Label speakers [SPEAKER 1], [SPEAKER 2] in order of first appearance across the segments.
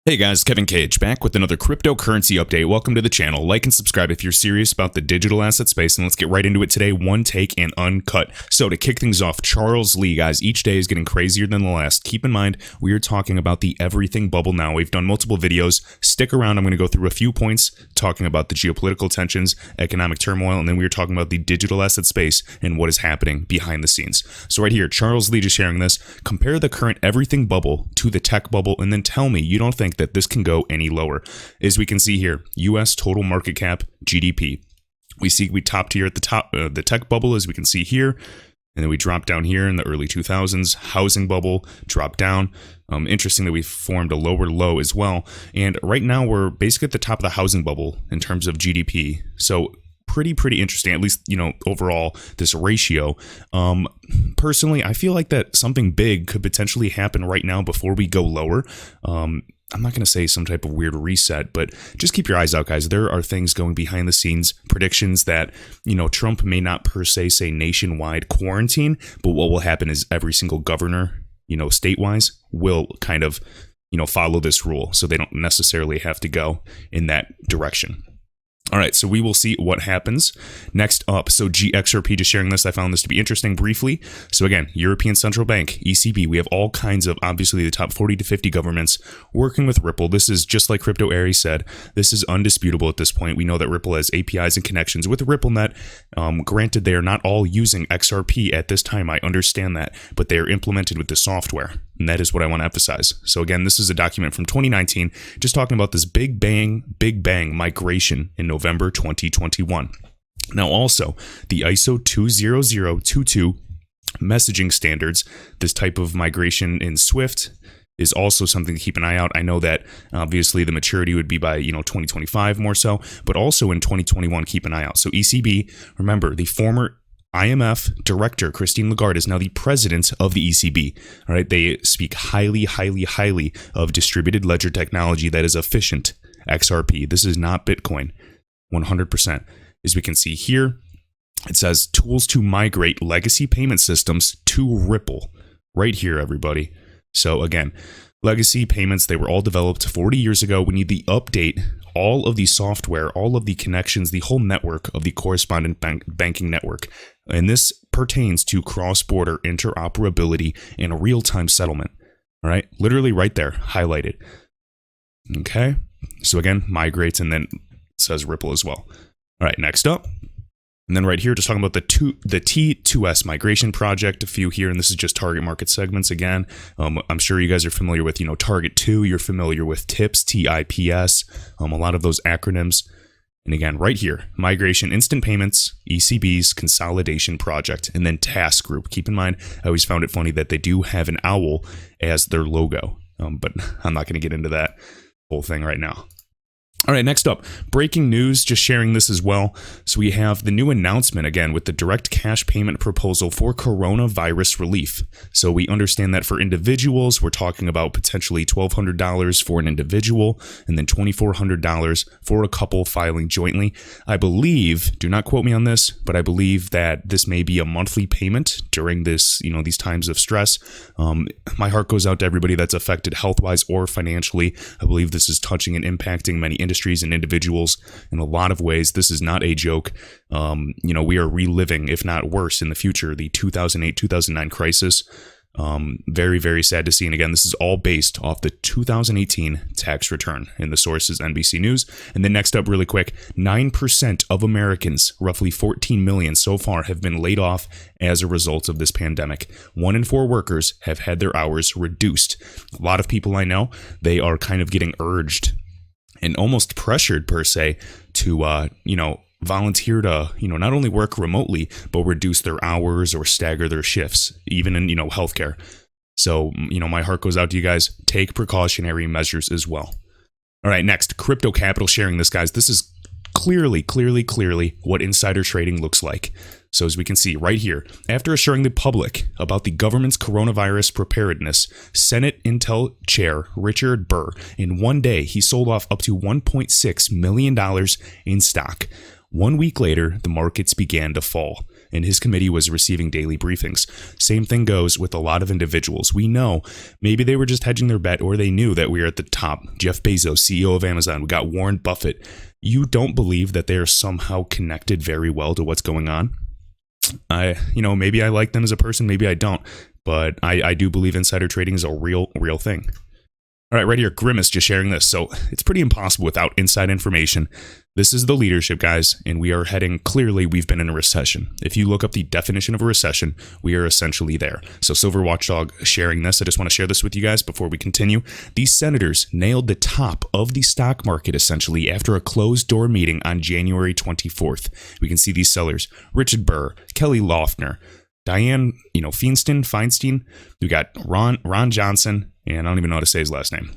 [SPEAKER 1] Hey guys, Kevin Cage back with another cryptocurrency update. Welcome to the channel. Like and subscribe if you're serious about the digital asset space, and let's get right into it today, one take and uncut. So to kick things off, Charles Lee, guys, each day is getting crazier than the last. Keep in mind, we are talking about the everything bubble now. We've done multiple videos. Stick around. I'm going to go through a few points talking about the geopolitical tensions, economic turmoil, and then we are talking about the digital asset space and what is happening behind the scenes. So right here, Charles Lee just sharing this. Compare the current everything bubble to the tech bubble, and then tell me you don't think that this can go any lower. As we can see here, US total market cap, GDP. We topped here at the top, the tech bubble, as we can see here, and then we dropped down here in the early 2000s. Housing bubble dropped down. Interesting that we formed a lower low as well. And right now we're basically at the top of the housing bubble in terms of GDP. So pretty interesting, at least, overall, this ratio. Personally, I feel like that something big could potentially happen right now before we go lower. I'm not going to say some type of weird reset, but just keep your eyes out, guys. There are things going behind the scenes, predictions that, Trump may not per se say nationwide quarantine, but what will happen is every single governor, state-wise, will kind of, follow this rule. So they don't necessarily have to go in that direction. All right, so we will see what happens. Next up, so XRP, just sharing this, I found this to be interesting briefly. So again, European Central Bank, ECB, we have all kinds of, obviously, the top 40 to 50 governments working with Ripple. This is just like Crypto Aries said, this is undisputable at this point. We know that Ripple has APIs and connections with RippleNet. Granted, they are not all using XRP at this time, I understand that, but they are implemented with the software. And that is what I want to emphasize. So again, this is a document from 2019, just talking about this big bang migration in November 2021. Now also, the ISO 20022 messaging standards, this type of migration in Swift is also something to keep an eye out. I know that obviously the maturity would be by 2025 more so, but also in 2021, keep an eye out. So ECB, remember, the former IMF director, Christine Lagarde, is now the president of the ECB. All right, they speak highly of distributed ledger technology that is efficient. XRP. This is not Bitcoin, 100%. As we can see here, it says tools to migrate legacy payment systems to Ripple. Right here, everybody. So again, legacy payments, they were all developed 40 years ago. We need to update all of the software, all of the connections, the whole network of the correspondent banking network. And this pertains to cross-border interoperability and real-time settlement. All right, literally right there, highlighted. Okay, so again, migrates, and then it says Ripple as well. All right, next up. And then right here, just talking about the T2S migration project, a few here, and this is just target market segments again. I'm sure you guys are familiar with, Target 2, you're familiar with TIPS, TIPS, a lot of those acronyms. And again, right here, migration, instant payments, ECB's consolidation project, and then task group. Keep in mind, I always found it funny that they do have an owl as their logo, but I'm not going to get into that whole thing right now. All right, next up, breaking news, just sharing this as well. So we have the new announcement again with the direct cash payment proposal for coronavirus relief. So we understand that for individuals, we're talking about potentially $1,200 for an individual and then $2,400 for a couple filing jointly. I believe, do not quote me on this, but I believe that this may be a monthly payment during this, these times of stress. My heart goes out to everybody that's affected health-wise or financially. I believe this is touching and impacting many industries and individuals in a lot of ways. This is not a joke. We are reliving, if not worse, in the future, the 2008-2009 crisis. Very sad to see. And again, this is all based off the 2018 tax return, and the source is NBC News. And then next up, really quick, 9% of Americans, roughly 14 million so far, have been laid off as a result of this pandemic. 1 in 4 workers have had their hours reduced. A lot of people I know, they are kind of getting urged and almost pressured per se to, volunteer to, not only work remotely, but reduce their hours or stagger their shifts, even in, healthcare. So, my heart goes out to you guys. Take precautionary measures as well. All right, next, crypto capital sharing this, guys. This is clearly what insider trading looks like. So as we can see right here, after assuring the public about the government's coronavirus preparedness, Senate Intel Chair Richard Burr, in one day, he sold off up to $1.6 million in stock. 1 week later, the markets began to fall. and his committee was receiving daily briefings. Same thing goes with a lot of individuals. We know maybe they were just hedging their bet, or they knew that we were at the top. Jeff Bezos, CEO of Amazon. We got Warren Buffett. You don't believe that they are somehow connected very well to what's going on? Maybe I like them as a person, maybe I don't, but I do believe insider trading is a real thing. All right, right here, Grimace just sharing this. So it's pretty impossible without inside information. This is the leadership, guys, and we are heading, clearly, we've been in a recession. If you look up the definition of a recession, we are essentially there. So Silver Watchdog sharing this. I just want to share this with you guys before we continue. These senators nailed the top of the stock market, essentially, after a closed-door meeting on January 24th. We can see these sellers: Richard Burr, Kelly Loeffler, Diane, Feinstein. We got Ron Johnson, and I don't even know how to say his last name.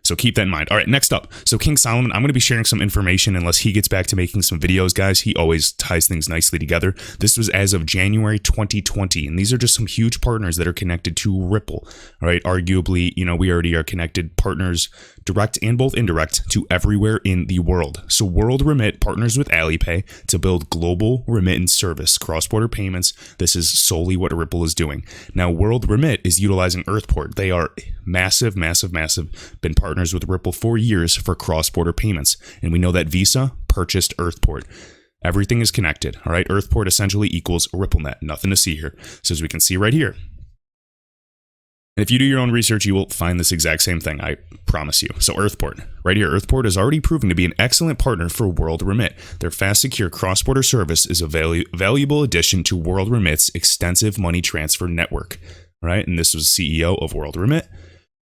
[SPEAKER 1] So keep that in mind. All right, next up. So King Solomon, I'm going to be sharing some information unless he gets back to making some videos, guys. He always ties things nicely together. This was as of January 2020, and these are just some huge partners that are connected to Ripple. All right, arguably, we already are connected partners, direct and both indirect, to everywhere in the world. So World Remit partners with Alipay to build global remittance service, cross-border payments. This is solely what Ripple is doing. Now, World Remit is utilizing Earthport. They are massive, been partners with Ripple for years for cross-border payments. And we know that Visa purchased Earthport. Everything is connected. All right, Earthport essentially equals RippleNet. Nothing to see here. So as we can see right here, and if you do your own research, you will find this exact same thing, I promise you. So Earthport, right here, Earthport is already proven to be an excellent partner for World Remit. Their fast, secure cross-border service is a valuable addition to World Remit's extensive money transfer network. All right, and this was CEO of World Remit.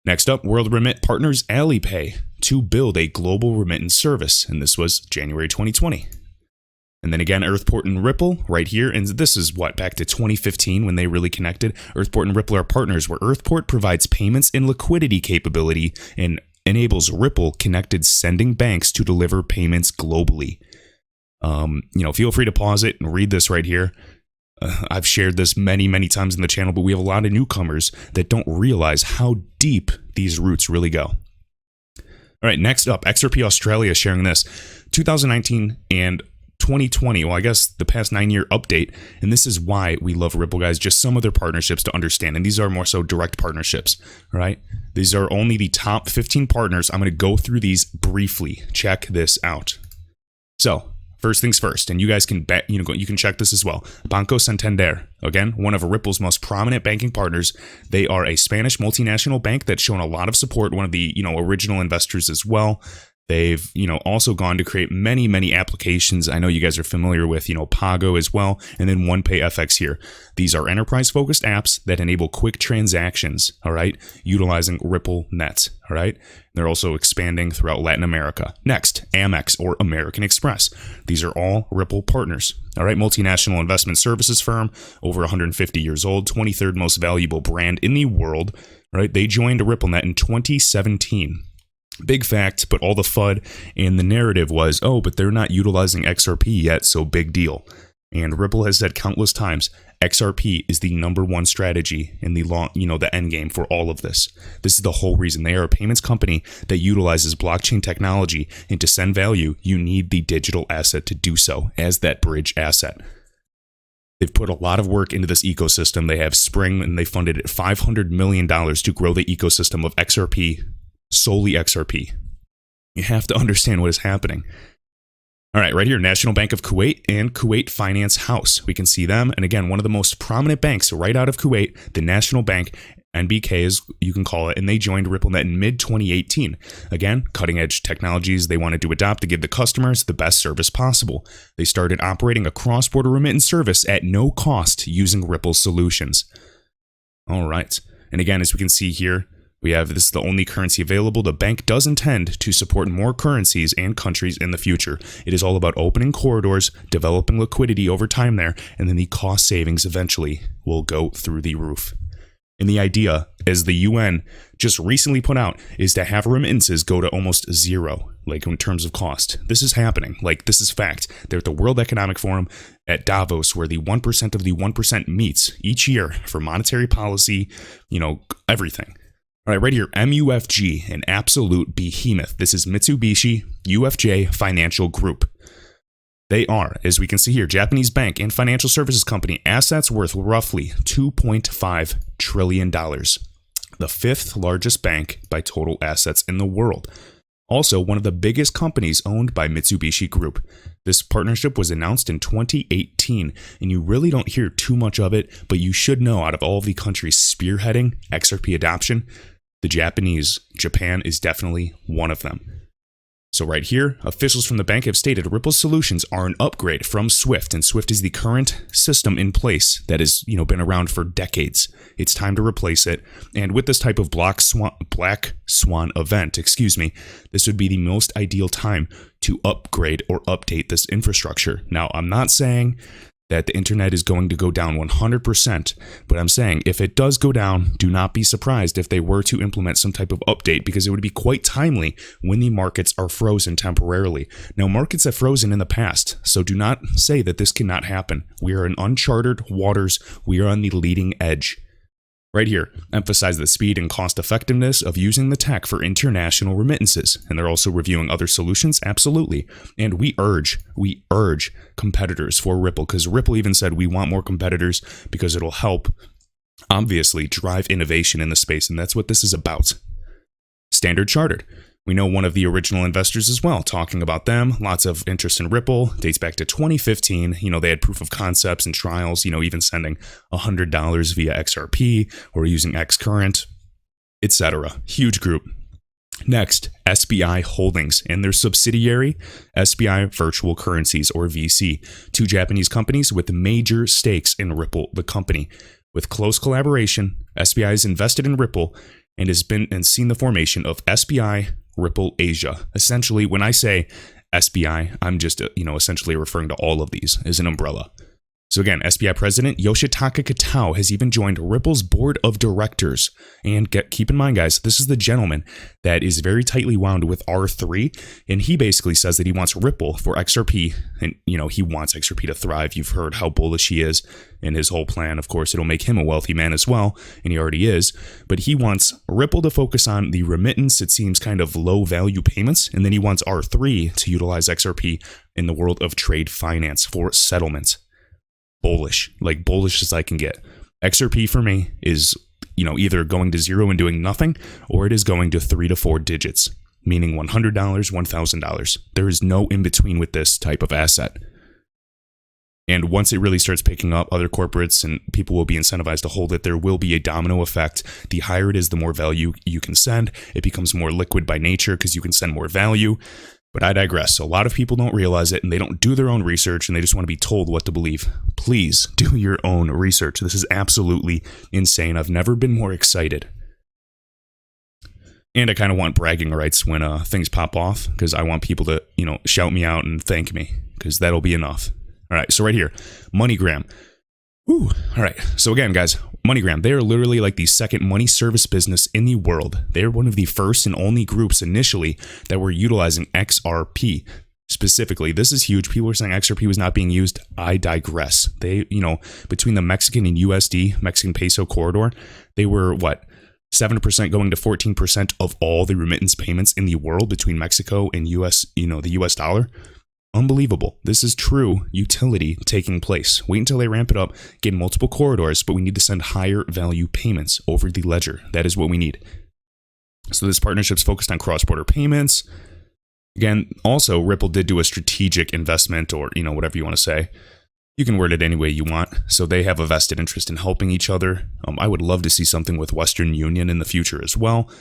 [SPEAKER 1] Next up, World Remit partners Alipay to build a global remittance service, and this was January 2020. And then again, Earthport and Ripple right here, and this is back to 2015 when they really connected. Earthport and Ripple are partners where Earthport provides payments and liquidity capability and enables Ripple connected sending banks to deliver payments globally. Feel free to pause it and read this right here. I've shared this many times in the channel, but we have a lot of newcomers that don't realize how deep these roots really go. All right, next up, XRP Australia sharing this. 2019 and 2020, well, I guess the past 9-year update, and this is why we love Ripple, guys, just some of their partnerships to understand, and these are more so direct partnerships, all right? These are only the top 15 partners. I'm going to go through these briefly. Check this out. So, first things first, and you guys can bet, you can check this as well. Banco Santander, again, one of Ripple's most prominent banking partners. They are a Spanish multinational bank that's shown a lot of support, one of the, original investors as well. They've, also gone to create many applications. I know you guys are familiar with, Pago as well, and then OnePay FX here. These are enterprise-focused apps that enable quick transactions, all right, utilizing RippleNet, all right? They're also expanding throughout Latin America. Next, Amex or American Express. These are all Ripple partners, all right? Multinational investment services firm, over 150 years old, 23rd most valuable brand in the world, right? They joined RippleNet in 2017. Big fact, but all the FUD and the narrative was, but they're not utilizing XRP yet, so big deal. And Ripple has said countless times, XRP is the #1 strategy in the the end game for all of this. This is the whole reason. They are a payments company that utilizes blockchain technology, and to send value, you need the digital asset to do so as that bridge asset. They've put a lot of work into this ecosystem. They have Spring, and they funded it $500 million to grow the ecosystem of XRP, solely XRP. You have to understand what is happening. All right, right here, National Bank of Kuwait and Kuwait Finance House. We can see them. And again, one of the most prominent banks right out of Kuwait, the National Bank, NBK as you can call it, and they joined RippleNet in mid-2018. Again, cutting-edge technologies they wanted to adopt to give the customers the best service possible. They started operating a cross-border remittance service at no cost using Ripple solutions. All right. And again, as we can see here, this is the only currency available. The bank does intend to support more currencies and countries in the future. It is all about opening corridors, developing liquidity over time there, and then the cost savings eventually will go through the roof. And the idea, as the UN just recently put out, is to have remittances go to almost zero, in terms of cost. This is happening. This is fact. They're at the World Economic Forum at Davos, where the 1% of the 1% meets each year for monetary policy, everything. All right, right here, MUFG, an absolute behemoth. This is Mitsubishi UFJ Financial Group. They are, as we can see here, Japanese bank and financial services company, assets worth roughly $2.5 trillion. The fifth largest bank by total assets in the world. Also, one of the biggest companies owned by Mitsubishi Group. This partnership was announced in 2018, and you really don't hear too much of it, but you should know out of all of the countries spearheading XRP adoption, Japan is definitely one of them. So right here, officials from the bank have stated Ripple's solutions are an upgrade from Swift, and Swift is the current system in place that has, been around for decades. It's time to replace it. And with this type of black swan event, this would be the most ideal time to upgrade or update this infrastructure. Now, I'm not saying that the internet is going to go down 100%, but I'm saying if it does go down, do not be surprised if they were to implement some type of update, because it would be quite timely when the markets are frozen temporarily. Now, markets have frozen in the past, so do not say that this cannot happen. We are in uncharted waters. We are on the leading edge. Right here, emphasize the speed and cost effectiveness of using the tech for international remittances. And they're also reviewing other solutions, absolutely. And we urge competitors for Ripple, because Ripple even said we want more competitors because it'll help, obviously, drive innovation in the space. And that's what this is about. Standard Chartered. We know one of the original investors as well, talking about them. Lots of interest in Ripple, dates back to 2015. They had proof of concepts and trials, even sending $100 via XRP or using Xcurrent, etc. Huge group. Next, SBI Holdings and their subsidiary, SBI Virtual Currencies, or VC, two Japanese companies with major stakes in Ripple, the company. With close collaboration, SBI has invested in Ripple and has seen the formation of SBI Ripple Asia. Essentially, when I say SBI, I'm just, essentially referring to all of these as an umbrella. So again, SBI President Yoshitaka Kitao has even joined Ripple's board of directors. And keep in mind, guys, this is the gentleman that is very tightly wound with R3. And he basically says that he wants Ripple for XRP. And, he wants XRP to thrive. You've heard how bullish he is in his whole plan. Of course, it'll make him a wealthy man as well. And he already is. But he wants Ripple to focus on the remittance, it seems, kind of low value payments. And then he wants R3 to utilize XRP in the world of trade finance for settlements. Bullish as I can get. XRP for me is, either going to zero and doing nothing, or it is going to 3 to 4 digits, meaning $100, $1,000. There is no in between with this type of asset. And once it really starts picking up, other corporates and people will be incentivized to hold it. There will be a domino effect. The higher it is, the more value you can send. It becomes more liquid by nature because you can send more value. But I digress. A lot of people don't realize it, and they don't do their own research, and they just want to be told what to believe. Please do your own research. This is absolutely insane. I've never been more excited. And I kind of want bragging rights when things pop off, because I want people to, shout me out and thank me, because that'll be enough. All right, so right here, MoneyGram. Woo. All right, so again, guys, MoneyGram, they are literally like the second money service business in the world. They're one of the first and only groups initially that were utilizing XRP. Specifically, this is huge. People are saying XRP was not being used. I digress. They, between the Mexican and USD, Mexican peso corridor, they were 7% going to 14% of all the remittance payments in the world between Mexico and US, the US dollar. Unbelievable. This is true utility taking place. Wait until they ramp it up, get multiple corridors, but we need to send higher value payments over the ledger. That is what we need. So this partnership's focused on cross-border payments. Again, also, Ripple did do a strategic investment, or, whatever you want to say. You can word it any way you want. So they have a vested interest in helping each other. I would love to see something with Western Union in the future as well.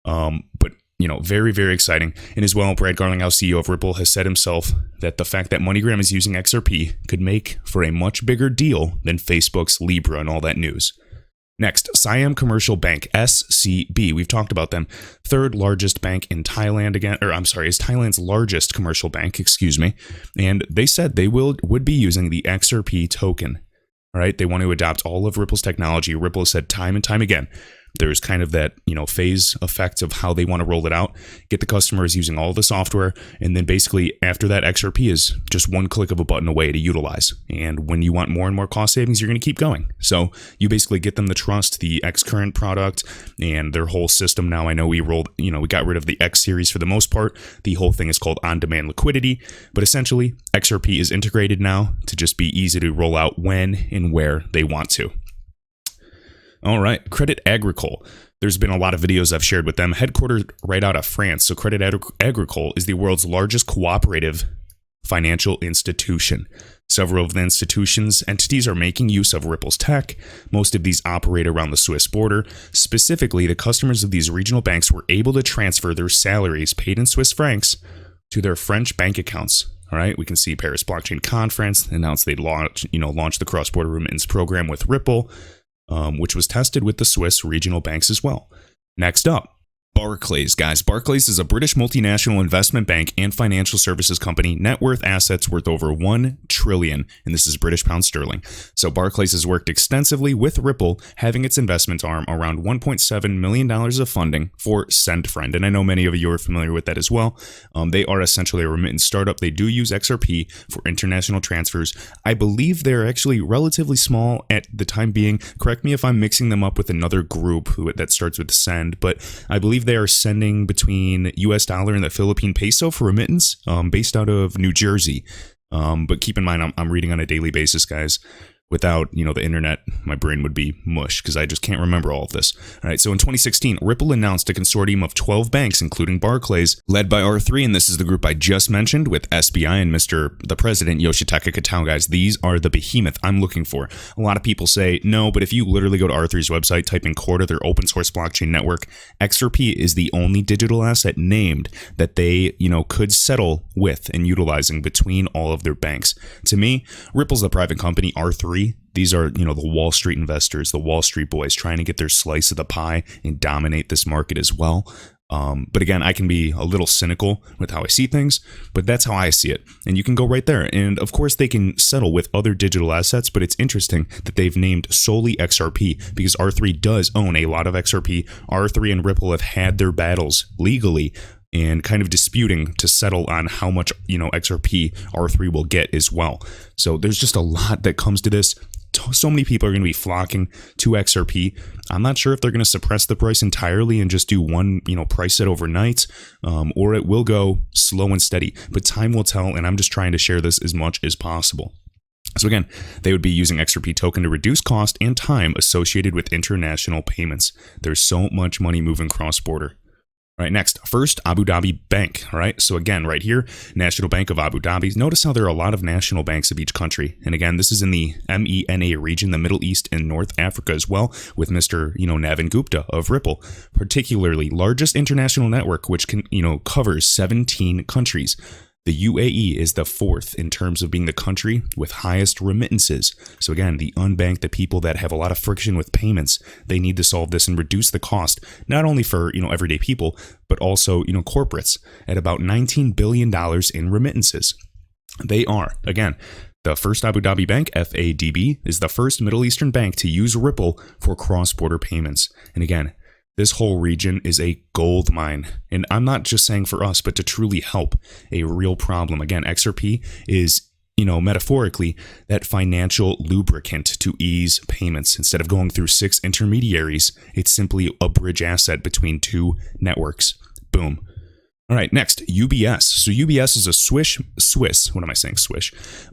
[SPEAKER 1] But very, very exciting. And as well, Brad Garlinghouse, CEO of Ripple, has said himself that the fact that MoneyGram is using XRP could make for a much bigger deal than Facebook's Libra and all that news. Next, Siam Commercial Bank, SCB. We've talked about them. Third largest bank in Thailand is Thailand's largest commercial bank, And they said they would be using the XRP token. All right, they want to adopt all of Ripple's technology. Ripple has said time and time again There's kind of that, phase effect of how they want to roll it out, get the customers using all the software, and then basically after that, XRP is just one click of a button away to utilize. And when you want more and more cost savings, you're going to keep going. So you basically get them to trust the X current product and their whole system. Now I know we got rid of the X series for the most part. The whole thing is called on-demand liquidity, but essentially XRP is integrated now to just be easy to roll out when and where they want to. All right, Credit Agricole. There's been a lot of videos I've shared with them, headquartered right out of France. So Credit Agricole is the world's largest cooperative financial institution. Several of the institution's entities are making use of Ripple's tech. Most of these operate around the Swiss border. Specifically, the customers of these regional banks were able to transfer their salaries paid in Swiss francs to their French bank accounts. All right, we can see Paris Blockchain Conference announced they'd launched the cross-border remittance program with Ripple, which was tested with the Swiss regional banks as well. Next up, Barclays, guys. Barclays is a British multinational investment bank and financial services company, net worth assets worth over 1 trillion, and this is British pound sterling. So Barclays has worked extensively with Ripple, having its investment arm around $1.7 million of funding for SendFriend, and I know many of you are familiar with that as well. They are essentially a remittance startup. They do use XRP for international transfers. I believe they're actually relatively small at the time being. Correct me if I'm mixing them up with another group that starts with Send, but I believe they are sending between US dollar and the Philippine peso for remittance, based out of New Jersey. But keep in mind, I'm reading on a daily basis, guys. Without, the internet, my brain would be mush because I just can't remember all of this. All right, so in 2016, Ripple announced a consortium of 12 banks, including Barclays, led by R3, and this is the group I just mentioned with SBI and the President, Yoshitaka Kitao, guys. These are the behemoth I'm looking for. A lot of people say, no, but if you literally go to R3's website, type in Corda, their open source blockchain network, XRP is the only digital asset named that they, could settle with and utilizing between all of their banks. To me, Ripple's a private company, R3. These are, the Wall Street investors, the Wall Street boys trying to get their slice of the pie and dominate this market as well. But again, I can be a little cynical with how I see things, but that's how I see it. And you can go right there. And of course, they can settle with other digital assets, but it's interesting that they've named solely XRP because R3 does own a lot of XRP. R3 and Ripple have had their battles legally and kind of disputing to settle on how much, XRP R3 will get as well. So there's just a lot that comes to this. So many people are going to be flocking to XRP. I'm not sure if they're going to suppress the price entirely and just do one, price set overnight, or it will go slow and steady. But time will tell, and I'm just trying to share this as much as possible. So again, they would be using XRP token to reduce cost and time associated with international payments. There's so much money moving cross-border. All right, next, First Abu Dhabi Bank. All right, so again, right here, National Bank of Abu Dhabi. Notice how there are a lot of national banks of each country. And again, this is in the MENA region, the Middle East and North Africa as well, with Mr. Navin Gupta of Ripple, particularly largest international network, which can, covers 17 countries. The UAE is the fourth in terms of being the country with highest remittances. So again, the unbanked, the people that have a lot of friction with payments, they need to solve this and reduce the cost, not only for, everyday people, but also, corporates at about $19 billion in remittances. They are, again, the First Abu Dhabi Bank, FABI, is the first Middle Eastern bank to use Ripple for cross-border payments. And again, this whole region is a gold mine. And I'm not just saying for us, but to truly help a real problem. Again, XRP is, metaphorically, that financial lubricant to ease payments. Instead of going through 6 intermediaries, it's simply a bridge asset between 2 networks. Boom. All right, next, UBS. So UBS is a Swiss,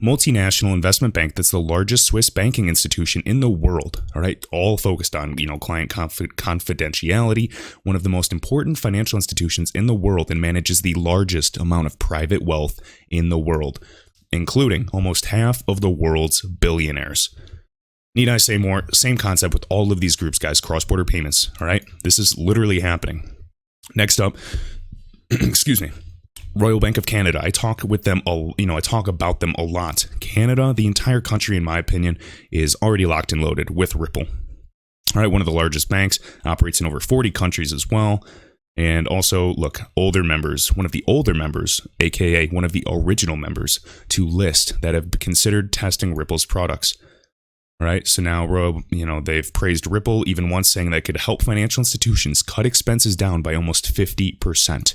[SPEAKER 1] multinational investment bank that's the largest Swiss banking institution in the world. All right, all focused on, client confidentiality, one of the most important financial institutions in the world, and manages the largest amount of private wealth in the world, including almost half of the world's billionaires. Need I say more? Same concept with all of these groups, guys, cross-border payments. All right, this is literally happening. Next up, excuse me, Royal Bank of Canada. I talk with them, I talk about them a lot. Canada, the entire country, in my opinion, is already locked and loaded with Ripple. All right, one of the largest banks, operates in over 40 countries as well. And also, look, older members, one of the older members, aka one of the original members to list that have considered testing Ripple's products. All right, so now, they've praised Ripple even once, saying that it could help financial institutions cut expenses down by almost 50%.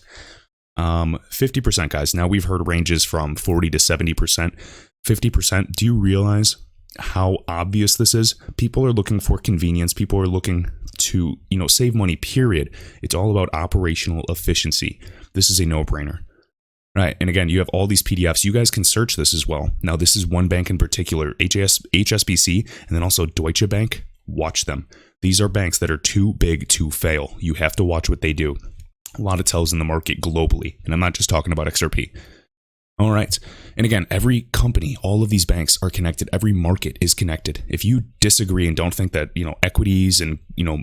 [SPEAKER 1] 50%, guys. Now we've heard ranges from 40 to 70%. 50%. Do you realize how obvious this is? People are looking for convenience. People are looking to, save money, period. It's all about operational efficiency. This is a no-brainer. Right. And again, you have all these PDFs. You guys can search this as well. Now, this is one bank in particular, HSBC, and then also Deutsche Bank. Watch them. These are banks that are too big to fail. You have to watch what they do. A lot of tells in the market globally. And I'm not just talking about XRP. All right. And again, every company, all of these banks are connected. Every market is connected. If you disagree and don't think that, equities and,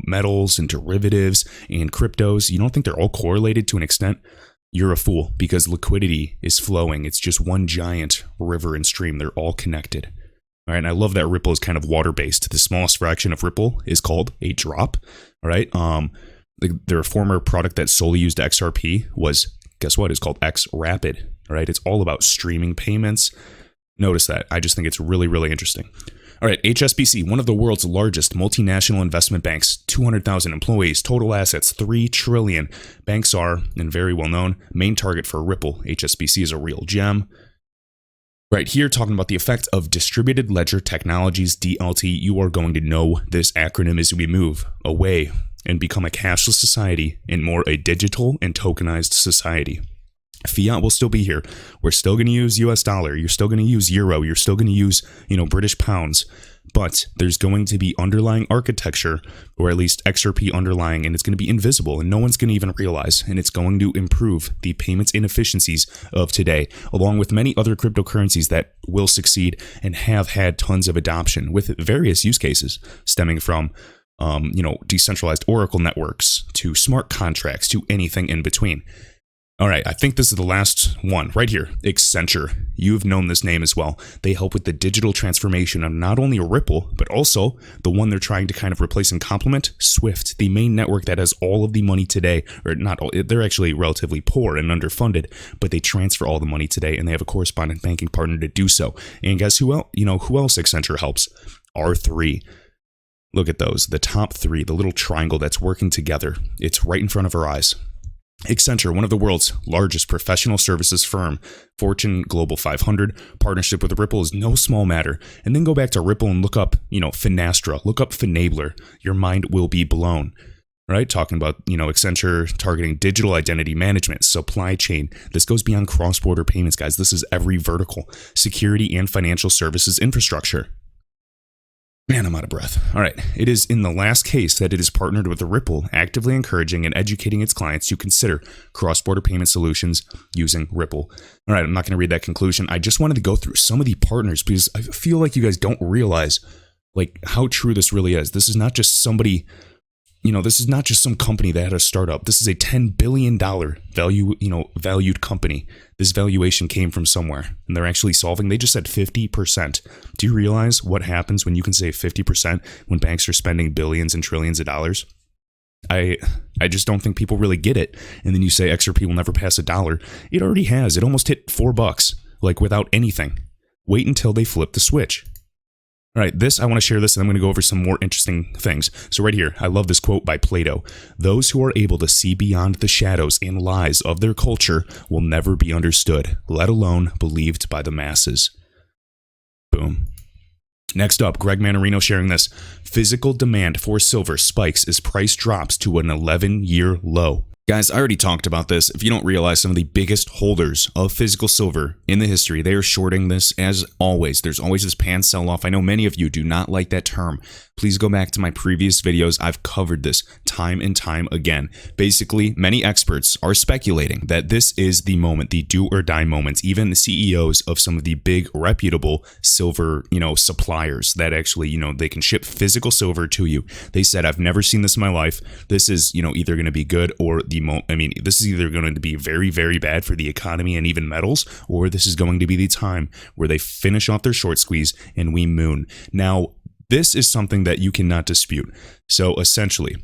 [SPEAKER 1] metals and derivatives and cryptos, you don't think they're all correlated to an extent, you're a fool, because liquidity is flowing. It's just one giant river and stream. They're all connected. All right. And I love that Ripple is kind of water-based. The smallest fraction of Ripple is called a drop. All right. Their former product that solely used XRP was, guess what? It's called XRapid. All right. It's all about streaming payments. Notice that. I just think it's really, really interesting. All right, HSBC, one of the world's largest multinational investment banks, 200,000 employees, total assets, $3 trillion. Banks are, and very well known, main target for Ripple. HSBC is a real gem. Right here, talking about the effect of distributed ledger technologies, DLT. You are going to know this acronym as we move away and become a cashless society and more a digital and tokenized society. Fiat will still be here. We're still going to use US dollar. You're still going to use euro. You're still going to use, British pounds. But there's going to be underlying architecture, or at least XRP underlying, and it's going to be invisible and no one's going to even realize. And it's going to improve the payments inefficiencies of today, along with many other cryptocurrencies that will succeed and have had tons of adoption with various use cases stemming from decentralized Oracle networks to smart contracts to anything in between. All right, I think this is the last one right here, Accenture. You've known this name as well. They help with the digital transformation of not only Ripple, but also the one they're trying to kind of replace and complement, Swift, the main network that has all of the money today, or not all, they're actually relatively poor and underfunded, but they transfer all the money today and they have a correspondent banking partner to do so. And guess who else, who else Accenture helps? R3. Look at those, the top three, the little triangle that's working together. It's right in front of our eyes. Accenture, one of the world's largest professional services firm, Fortune Global 500, partnership with Ripple is no small matter. And then go back to Ripple and look up, Finastra, look up Finabler. Your mind will be blown, right? Talking about, Accenture targeting digital identity management, supply chain. This goes beyond cross-border payments, guys. This is every vertical, security and financial services infrastructure. Man, I'm out of breath. All right. It is in the last case that it is partnered with Ripple, actively encouraging and educating its clients to consider cross-border payment solutions using Ripple. All right. I'm not going to read that conclusion. I just wanted to go through some of the partners because I feel like you guys don't realize how true this really is. This is not just somebody, this is not just some company that had a startup. This is a $10 billion valued company. This valuation came from somewhere and they're actually solving. They just said 50%. Do you realize what happens when you can say 50% when banks are spending billions and trillions of dollars? I just don't think people really get it. And then you say XRP will never pass $1. It already has. It almost hit $4, without anything. Wait until they flip the switch. All right, I want to share this, and I'm going to go over some more interesting things. So right here, I love this quote by Plato. Those who are able to see beyond the shadows and lies of their culture will never be understood, let alone believed by the masses. Boom. Next up, Greg Manarino sharing this. Physical demand for silver spikes as price drops to an 11-year low. Guys, I already talked about this. If you don't realize, some of the biggest holders of physical silver in the history, they are shorting this as always. There's always this pan sell-off. I know many of you do not like that term. Please go back to my previous videos. I've covered this time and time again. Basically, many experts are speculating that this is the moment, the do or die moment. Even the CEOs of some of the big reputable silver, suppliers that actually, they can ship physical silver to you. They said, I've never seen this in my life. This is, either going to be good or this is either going to be very, very bad for the economy and even metals, or this is going to be the time where they finish off their short squeeze and we moon. Now, this is something that you cannot dispute. So essentially,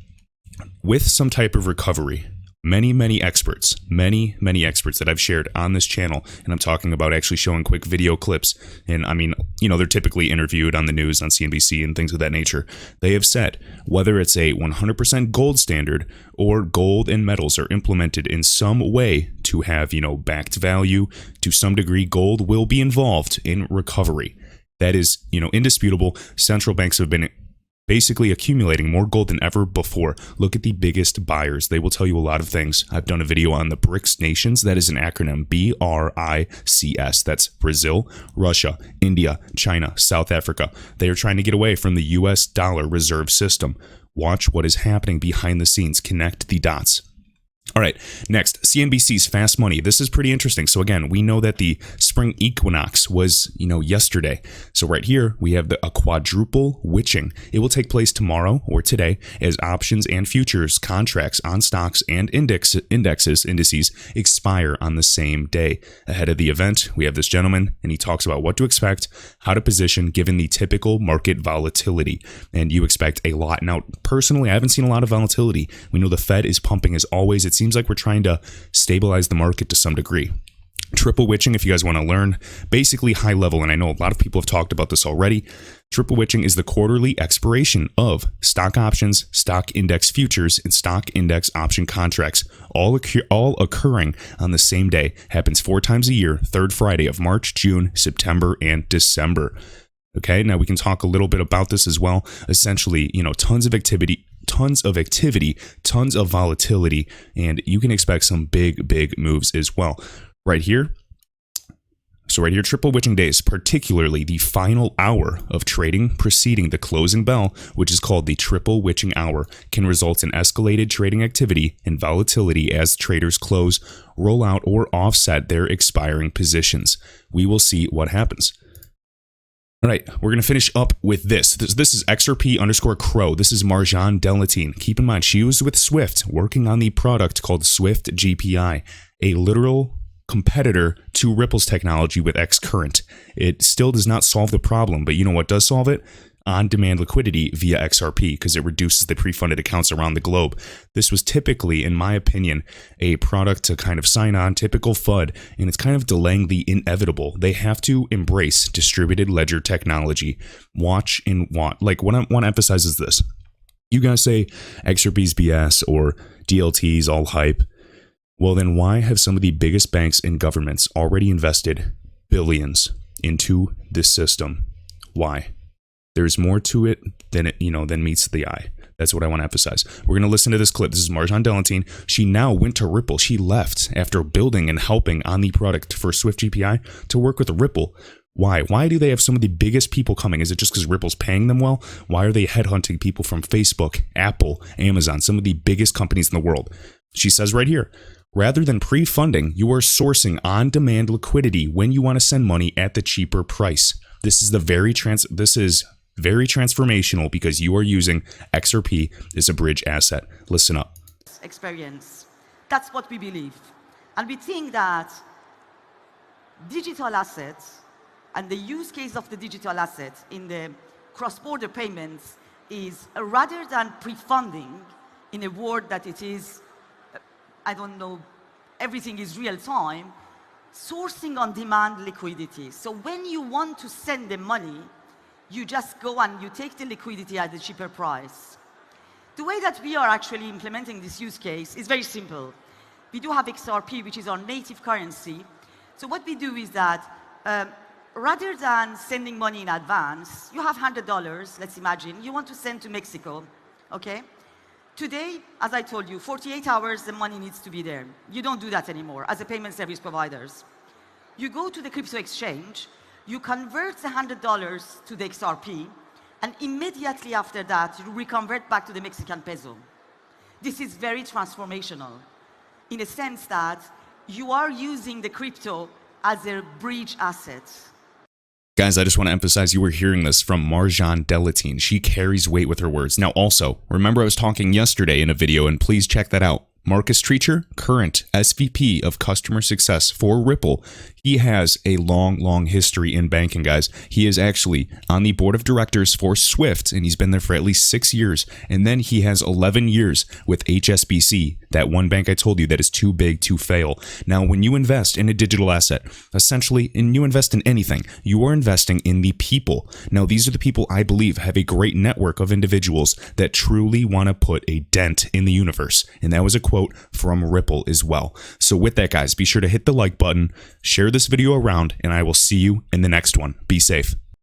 [SPEAKER 1] with some type of recovery, many experts that I've shared on this channel, and I'm talking about actually showing quick video clips, and I mean, they're typically interviewed on the news on CNBC and things of that nature. They have said whether it's a 100% gold standard or gold and metals are implemented in some way to have, backed value to some degree, gold will be involved in recovery. That is, indisputable. Central banks have been basically accumulating more gold than ever before. Look at the biggest buyers. They will tell you a lot of things. I've done a video on the BRICS nations. That is an acronym, BRICS. That's Brazil, Russia, India, China, South Africa. They are trying to get away from the US dollar reserve system. Watch what is happening behind the scenes. Connect the dots. All right, next, CNBC's Fast Money. This is pretty interesting. So again, we know that the spring equinox was, yesterday. So right here, we have a quadruple witching. It will take place tomorrow or today as options and futures contracts on stocks and indices expire on the same day. Ahead of the event, we have this gentleman, and he talks about what to expect, how to position given the typical market volatility. And you expect a lot. Now, personally, I haven't seen a lot of volatility. We know the Fed is pumping as always. It seems like we're trying to stabilize the market to some degree. Triple witching, if you guys want to learn, basically high level, and I know a lot of people have talked about this already. Triple witching is the quarterly expiration of stock options, stock index futures, and stock index option contracts, all occurring on the same day. Happens 4 times a year, third Friday of March, June, September, and December. Okay, now we can talk a little bit about this as well. Essentially, tons of activity, tons of volatility, and you can expect some big moves as well. Right here, triple witching days, particularly the final hour of trading preceding the closing bell, which is called the triple witching hour, can result in escalated trading activity and volatility as traders close, roll out, or offset their expiring positions. We will see what happens. All right, we're going to finish up with this. This is XRP_Crow. This is Marjan Delatine. Keep in mind, she was with Swift working on the product called Swift GPI, a literal competitor to Ripple's technology with Xcurrent. It still does not solve the problem, but you know what does solve it? On-demand liquidity via XRP, because it reduces the pre-funded accounts around the globe. This was typically, in my opinion, a product to kind of sign on, typical FUD, and it's kind of delaying the inevitable. They have to embrace distributed ledger technology. Watch. Like, what I want to emphasize is this. You guys say XRP's BS or DLT's all hype. Well, then why have some of the biggest banks and governments already invested billions into this system? Why? There's more to it than meets the eye. That's what I want to emphasize. We're going to listen to this clip. This is Marjan Delatine. She now went to Ripple. She left after building and helping on the product for Swift GPI to work with Ripple. Why? Why do they have some of the biggest people coming? Is it just because Ripple's paying them well? Why are they headhunting people from Facebook, Apple, Amazon, some of the biggest companies in the world? She says right here, rather than pre-funding, you are sourcing on-demand liquidity when you want to send money at the cheaper price. This is very transformational because you are using XRP as a bridge asset. Listen up.
[SPEAKER 2] Experience. That's what we believe. And we think that digital assets and the use case of the digital assets in the cross-border payments is rather than pre-funding in a world that it is, everything is real time, sourcing on demand liquidity. So when you want to send the money, you just go and you take the liquidity at a cheaper price. The way that we are actually implementing this use case is very simple. We do have XRP, which is our native currency. So what we do is that rather than sending money in advance, you have $100, let's imagine, you want to send to Mexico, okay? Today, as I told you, 48 hours, the money needs to be there. You don't do that anymore as a payment service providers. You go to the crypto exchange, you convert the $100 to the XRP, and immediately after that, you reconvert back to the Mexican peso. This is very transformational in a sense that you are using the crypto as a bridge asset.
[SPEAKER 1] Guys, I just want to emphasize you were hearing this from Marjan Delatine. She carries weight with her words. Now also, remember I was talking yesterday in a video, and please check that out. Marcus Treacher, current SVP of Customer Success for Ripple, He has a long history in banking, guys. He is actually on the board of directors for Swift, and he's been there for at least 6 years. And then he has 11 years with HSBC, that one bank I told you that is too big to fail. Now, when you invest in a digital asset, essentially, and you invest in anything, you are investing in the people. Now, these are the people I believe have a great network of individuals that truly want to put a dent in the universe. And that was a quote from Ripple as well. So with that, guys, be sure to hit the like button, share this video around, and I will see you in the next one. Be safe.